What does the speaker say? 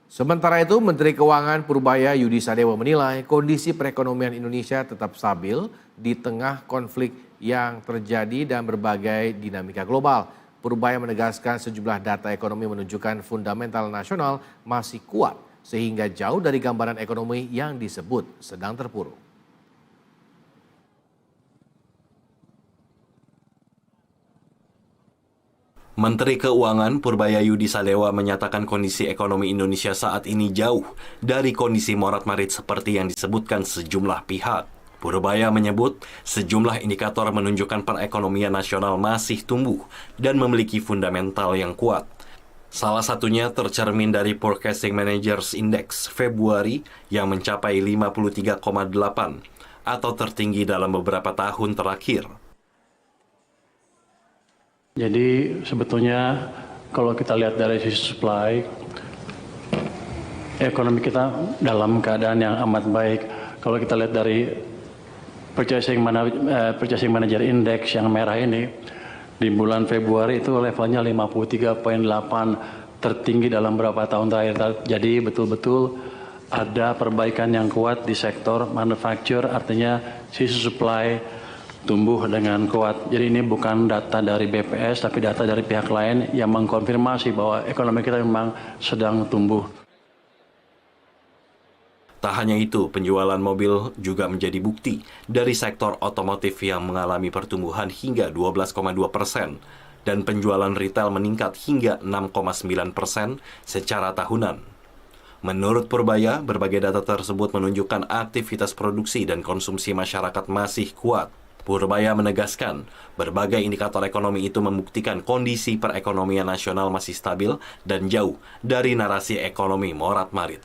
Sementara itu, Menteri Keuangan Purbaya Yudi Sadewo menilai kondisi perekonomian Indonesia tetap stabil di tengah konflik yang terjadi dan berbagai dinamika global. Purbaya menegaskan sejumlah data ekonomi menunjukkan fundamental nasional masih kuat sehingga jauh dari gambaran ekonomi yang disebut sedang terpuruk. Menteri Keuangan Purbaya Yudi Sadewo menyatakan kondisi ekonomi Indonesia saat ini jauh dari kondisi morat-marit seperti yang disebutkan sejumlah pihak. Purbaya menyebut sejumlah indikator menunjukkan perekonomian nasional masih tumbuh dan memiliki fundamental yang kuat. Salah satunya tercermin dari Purchasing Managers Index Februari yang mencapai 53,8 atau tertinggi dalam beberapa tahun terakhir. Jadi sebetulnya kalau kita lihat dari sisi supply, ekonomi kita dalam keadaan yang amat baik. Kalau kita lihat dari Purchasing Manager Index yang merah ini, di bulan Februari itu levelnya 53,8, tertinggi dalam beberapa tahun terakhir. Jadi betul-betul ada perbaikan yang kuat di sektor manufaktur, artinya sisi supply tumbuh dengan kuat. Jadi ini bukan data dari BPS, tapi data dari pihak lain yang mengkonfirmasi bahwa ekonomi kita memang sedang tumbuh. Tak hanya itu, penjualan mobil juga menjadi bukti dari sektor otomotif yang mengalami pertumbuhan hingga 12,2% dan penjualan retail meningkat hingga 6,9% secara tahunan. Menurut Purbaya, berbagai data tersebut menunjukkan aktivitas produksi dan konsumsi masyarakat masih kuat. Purbaya menegaskan, berbagai indikator ekonomi itu membuktikan kondisi perekonomian nasional masih stabil dan jauh dari narasi ekonomi morat-marit.